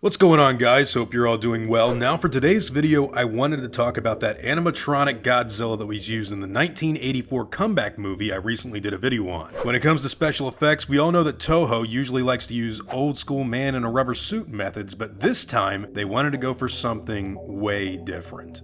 What's going on, guys? Hope you're all doing well. Now for today's video, I wanted to talk about that animatronic Godzilla that was used in the 1984 comeback movie I recently did a video on. When it comes to special effects, we all know that Toho usually likes to use old school man in a rubber suit methods, but this time they wanted to go for something way different.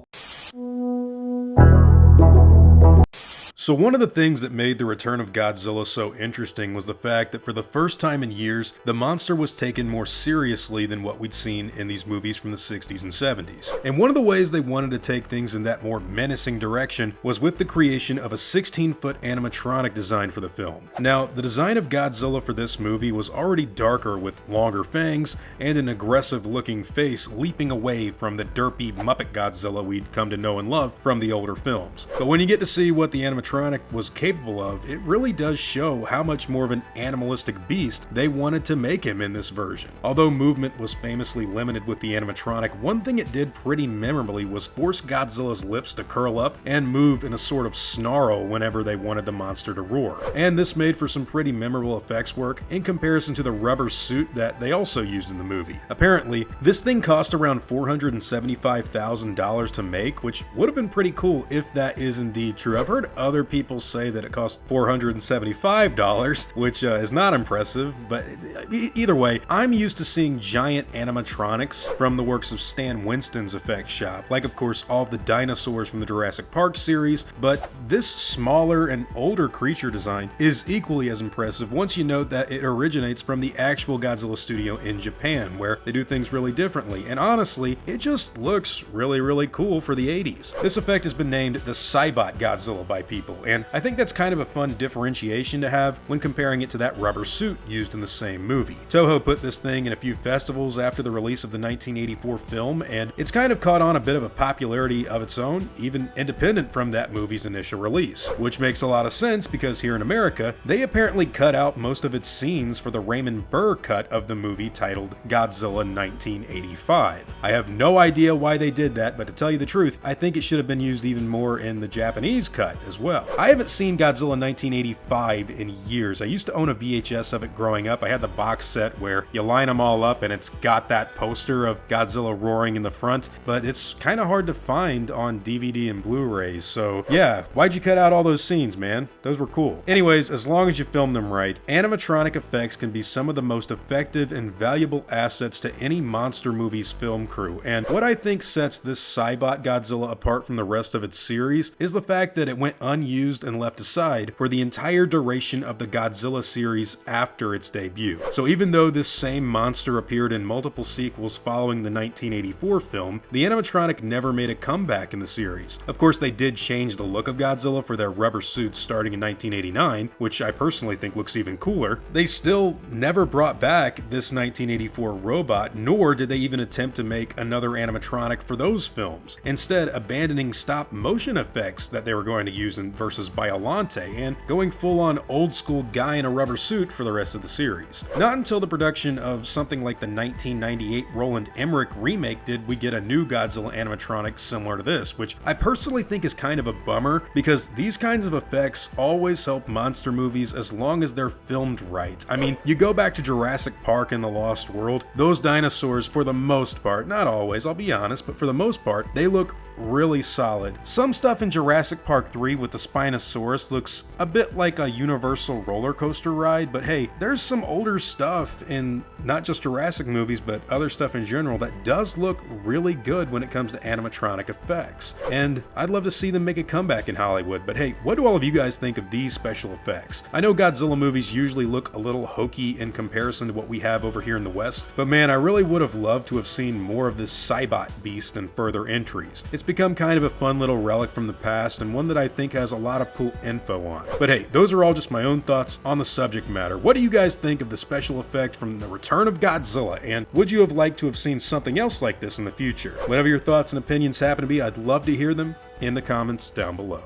So one of the things that made the Return of Godzilla so interesting was the fact that for the first time in years, the monster was taken more seriously than what we'd seen in these movies from the 60s and 70s. And one of the ways they wanted to take things in that more menacing direction was with the creation of a 16-foot animatronic design for the film. Now, the design of Godzilla for this movie was already darker with longer fangs and an aggressive-looking face leaping away from the derpy Muppet Godzilla we'd come to know and love from the older films. But when you get to see what the animatronic was capable of, it really does show how much more of an animalistic beast they wanted to make him in this version. Although movement was famously limited with the animatronic, one thing it did pretty memorably was force Godzilla's lips to curl up and move in a sort of snarl whenever they wanted the monster to roar. And this made for some pretty memorable effects work in comparison to the rubber suit that they also used in the movie. Apparently, this thing cost around $475,000 to make, which would have been pretty cool if that is indeed true. I've heard other people say that it cost $475, which is not impressive, but either way, I'm used to seeing giant animatronics from the works of Stan Winston's effects shop, like of course all of the dinosaurs from the Jurassic Park series, but this smaller and older creature design is equally as impressive once you note that it originates from the actual Godzilla studio in Japan, where they do things really differently, and honestly, it just looks really cool for the 80s. This effect has been named the CYBOT Godzilla by people, and I think that's kind of a fun differentiation to have when comparing it to that rubber suit used in the same movie. Toho put this thing in a few festivals after the release of the 1984 film, and it's kind of caught on a bit of a popularity of its own, even independent from that movie's initial release, which makes a lot of sense because here in America, they apparently cut out most of its scenes for the Raymond Burr cut of the movie titled Godzilla 1985. I have no idea why they did that, but to tell you the truth, I think it should have been used even more in the Japanese cut as well. I haven't seen Godzilla 1985 in years. I used to own a VHS of it growing up. I had the box set where you line them all up and it's got that poster of Godzilla roaring in the front, but it's kind of hard to find on DVD and Blu-rays, so yeah, why'd you cut out all those scenes, man? Those were cool. Anyways, as long as you film them right, animatronic effects can be some of the most effective and valuable assets to any monster movie's film crew, and what I think sets this CYBOT Godzilla apart from the rest of its series is the fact that it went unused and left aside for the entire duration of the Godzilla series after its debut. So even though this same monster appeared in multiple sequels following the 1984 film, the animatronic never made a comeback in the series. Of course, they did change the look of Godzilla for their rubber suits starting in 1989, which I personally think looks even cooler. They still never brought back this 1984 robot, nor did they even attempt to make another animatronic for those films, instead abandoning stop motion effects that they were going to use in versus Biollante and going full-on old-school guy in a rubber suit for the rest of the series. Not until the production of something like the 1998 Roland Emmerich remake did we get a new Godzilla animatronic similar to this, which I personally think is kind of a bummer because these kinds of effects always help monster movies as long as they're filmed right. I mean, you go back to Jurassic Park and the Lost World, those dinosaurs for the most part, not always, I'll be honest, but for the most part, they look really solid. Some stuff in Jurassic Park 3 with the Spinosaurus looks a bit like a Universal roller coaster ride, but hey, there's some older stuff in not just Jurassic movies, but other stuff in general that does look really good when it comes to animatronic effects. And I'd love to see them make a comeback in Hollywood, but hey, what do all of you guys think of these special effects? I know Godzilla movies usually look a little hokey in comparison to what we have over here in the West, but man, I really would have loved to have seen more of this CYBOT beast in further entries. It's become kind of a fun little relic from the past and one that I think has a lot of cool info on. But hey, those are all just my own thoughts on the subject matter. What do you guys think of the special effect from the Return of Godzilla, and would you have liked to have seen something else like this in the future? Whatever your thoughts and opinions happen to be, I'd love to hear them in the comments down below.